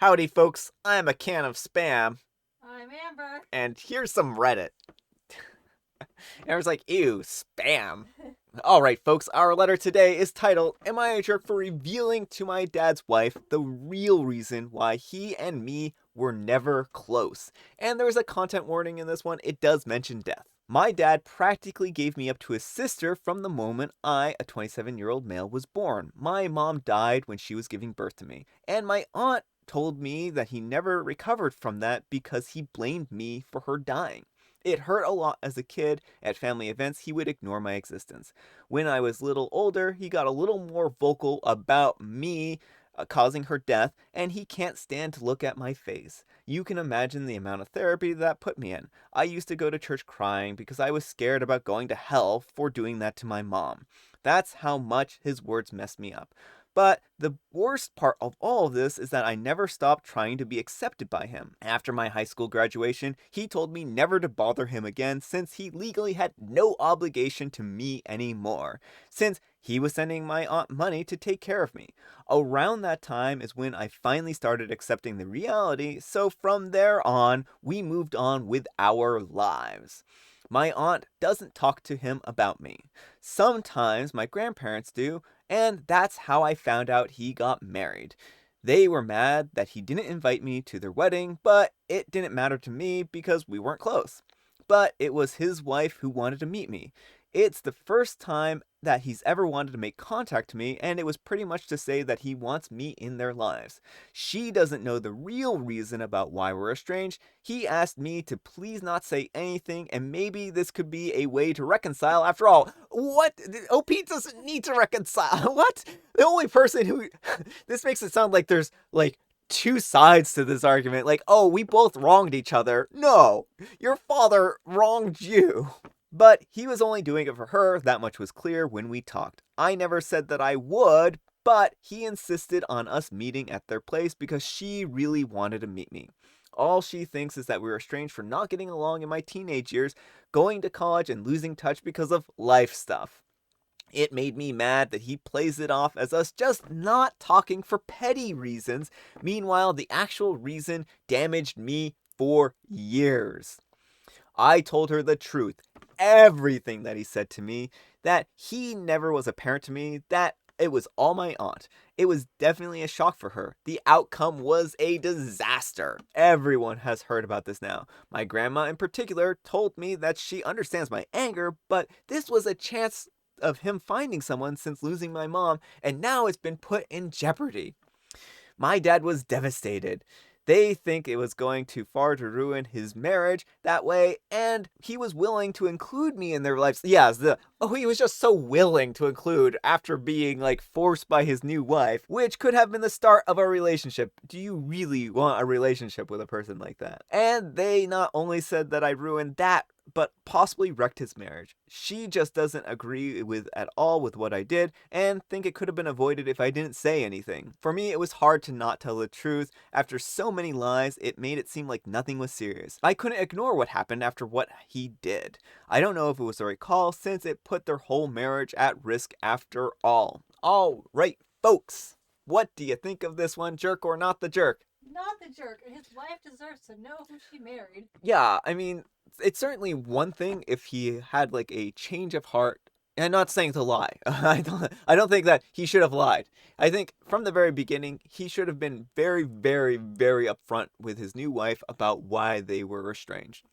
Howdy, folks. I'm a can of Spam, I'm Amber. and here's some Reddit. Amber's like, ew, Spam. Alright, folks, our letter today is titled, Am I a Jerk for Revealing to My Dad's Wife the Real Reason Why He and Me Were Never Close? And there's a content warning in this one. It does mention death. My dad practically gave me up to his sister from the moment I, a 27-year-old male, was born. My mom died when she was giving birth to me, and my aunt told me that he never recovered from that because he blamed me for her dying. It hurt a lot as a kid. At family events, he would ignore my existence. When I was a little older, he got a little more vocal about me causing her death, and he can't stand to look at my face. You can imagine the amount of therapy that put me in. I used to go to church crying because I was scared about going to hell for doing that to my mom. That's how much his words messed me up. But the worst part of all of this is that I never stopped trying to be accepted by him. After my high school graduation, he told me never to bother him again since he legally had no obligation to me anymore, since he was sending my aunt money to take care of me. Around that time is when I finally started accepting the reality, so from there on, we moved on with our lives. My aunt doesn't talk to him about me. Sometimes my grandparents do, and that's how I found out he got married. They were mad that he didn't invite me to their wedding, but it didn't matter to me because we weren't close. But it was his wife who wanted to meet me. It's the first time that he's ever wanted to make contact to me, and it was pretty much to say that he wants me in their lives. She doesn't know the real reason about why we're estranged. He asked me to please not say anything, and maybe this could be a way to reconcile. After all, what? OP doesn't need to reconcile. What? The only person who... This makes it sound like there's, two sides to this argument. Like, oh, we both wronged each other. No, your father wronged you. But he was only doing it for her, that much was clear when we talked. I never said that I would, but he insisted on us meeting at their place because she really wanted to meet me. All she thinks is that we were estranged for not getting along in my teenage years, going to college and losing touch because of life stuff. It made me mad that he plays it off as us just not talking for petty reasons. Meanwhile, the actual reason damaged me for years. I told her the truth, everything that he said to me, that he never was a parent to me, that it was all my aunt. It was definitely a shock for her. The outcome was a disaster. Everyone has heard about this now. My grandma in particular told me that she understands my anger, but this was a chance of him finding someone since losing my mom, and now it's been put in jeopardy. My dad was devastated. They think it was going too far to ruin his marriage that way, and he was willing to include me in their lives. Yes, he was just so willing to include after being forced by his new wife, which could have been the start of a relationship. Do you really want a relationship with a person like that? And they not only said that I ruined that, but possibly wrecked his marriage. She just doesn't agree with at all with what I did and think it could have been avoided if I didn't say anything. For me, it was hard to not tell the truth. After so many lies, it made it seem like nothing was serious. I couldn't ignore what happened after what he did. I don't know if it was the right call since it put their whole marriage at risk after all. All right, folks. What do you think of this one, jerk or not the jerk? Not the jerk. His wife deserves to know who she married. Yeah, I mean, it's certainly one thing if he had a change of heart. And not saying to lie. I don't think that he should have lied. I think from the very beginning he should have been very, very, very upfront with his new wife about why they were estranged.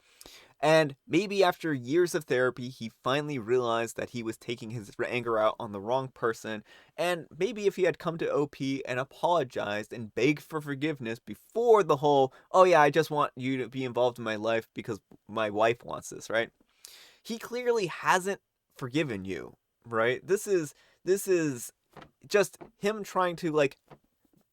And maybe after years of therapy, he finally realized that he was taking his anger out on the wrong person. And maybe if he had come to OP and apologized and begged for forgiveness before the whole, oh yeah, I just want you to be involved in my life because my wife wants this, right? He clearly hasn't forgiven you, right? This is just him trying to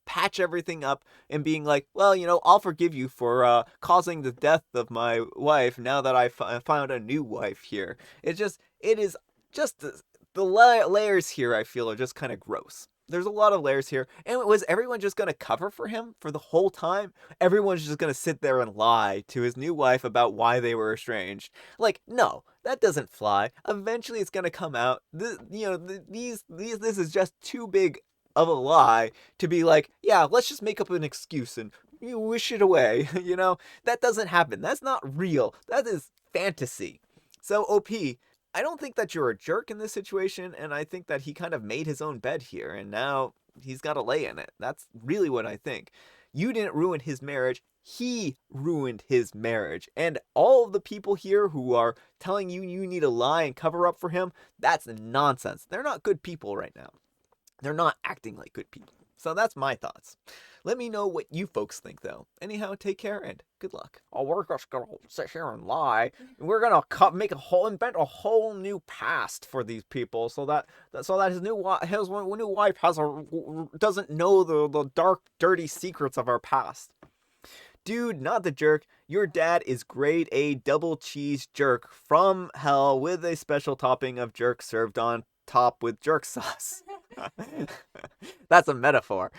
patch everything up and being like, well, I'll forgive you for causing the death of my wife now that I found a new wife here. It is just the layers here I feel are just kind of gross. There's a lot of layers here. And was everyone just going to cover for him for the whole time? Everyone's just going to sit there and lie to his new wife about why they were estranged. No, that doesn't fly. Eventually it's going to come out. This is just too big of a lie to be like, yeah, let's just make up an excuse and You wish it away. That doesn't happen. That's not real. That is fantasy. So, OP, I don't think that you're a jerk in this situation, and I think that he kind of made his own bed here, and now he's got to lay in it. That's really what I think. You didn't ruin his marriage. He ruined his marriage. And all of the people here who are telling you you need to lie and cover up for him, that's nonsense. They're not good people right now. They're not acting like good people. So that's my thoughts. Let me know what you folks think, though. Anyhow, take care and good luck. Oh, we're just gonna sit here and lie. We're gonna invent a whole new past for these people, so that his new wife doesn't know the dark, dirty secrets of our past. Dude, not the jerk. Your dad is grade A double cheese jerk from hell with a special topping of jerk served on top with jerk sauce. That's a metaphor.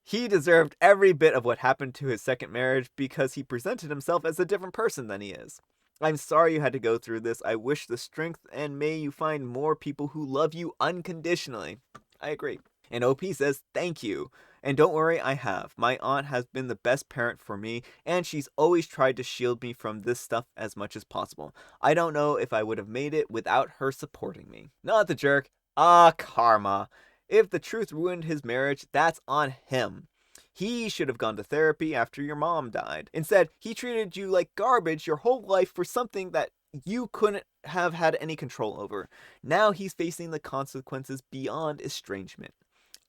He deserved every bit of what happened to his second marriage because he presented himself as a different person than he is. I'm sorry you had to go through this. I wish the strength and may you find more people who love you unconditionally. I agree. And OP says, thank you. And don't worry, I have. My aunt has been the best parent for me, and she's always tried to shield me from this stuff as much as possible. I don't know if I would have made it without her supporting me. Not the jerk. Karma. If the truth ruined his marriage, that's on him. He should have gone to therapy after your mom died. Instead, he treated you like garbage your whole life for something that you couldn't have had any control over. Now he's facing the consequences beyond estrangement.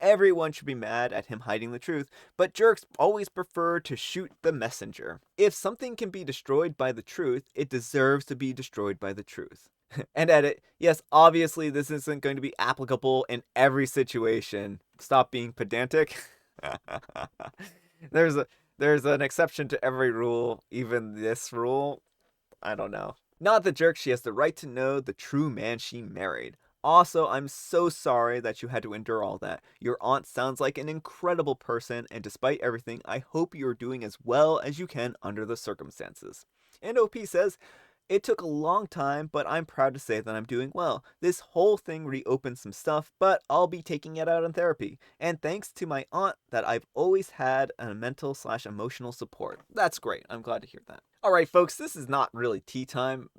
Everyone should be mad at him hiding the truth, but jerks always prefer to shoot the messenger. If something can be destroyed by the truth, it deserves to be destroyed by the truth. And edit, yes, obviously this isn't going to be applicable in every situation. Stop being pedantic. there's an exception to every rule, even this rule. I don't know. Not the jerk, she has the right to know the true man she married. Also, I'm so sorry that you had to endure all that. Your aunt sounds like an incredible person, and despite everything, I hope you're doing as well as you can under the circumstances. And OP says, it took a long time, but I'm proud to say that I'm doing well. This whole thing reopened some stuff, but I'll be taking it out in therapy. And thanks to my aunt that I've always had a mental/emotional support. That's great. I'm glad to hear that. All right, folks, this is not really tea time.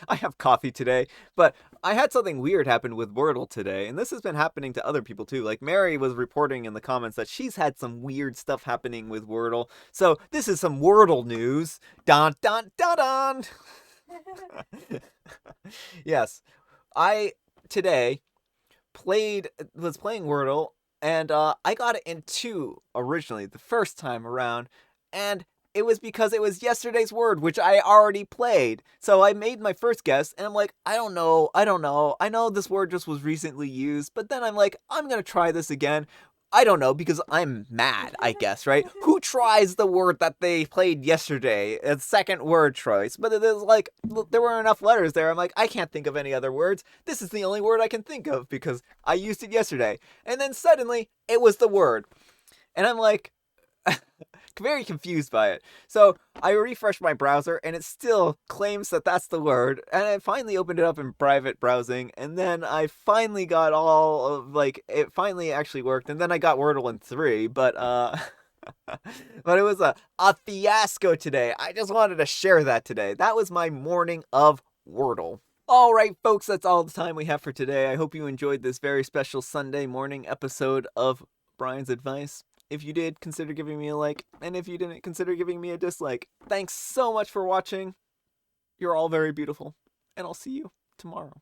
I have coffee today, but I had something weird happen with Wordle today, and this has been happening to other people too. Like Mary was reporting in the comments that she's had some weird stuff happening with Wordle. So this is some Wordle news. Dun dun dun dun. Yes, I today was playing Wordle, and I got it in 2 originally the first time around, and it was because it was yesterday's word, which I already played. So I made my first guess, and I'm like, I don't know. I know this word just was recently used, but then I'm like, I'm gonna try this again. I don't know, because I'm mad, I guess, right? Who tries the word that they played yesterday? A second word choice. But it was like, there were enough letters there. I'm like, I can't think of any other words. This is the only word I can think of because I used it yesterday. And then suddenly, it was the word. And I'm like, very confused by it. So I refreshed my browser and it still claims that that's the word. And I finally opened it up in private browsing. And then I finally got all of, it finally actually worked. And then I got Wordle in 3. But, but it was a fiasco today. I just wanted to share that today. That was my morning of Wordle. All right, folks, that's all the time we have for today. I hope you enjoyed this very special Sunday morning episode of Brian's Advice. If you did, consider giving me a like, and if you didn't, consider giving me a dislike. Thanks so much for watching. You're all very beautiful, and I'll see you tomorrow.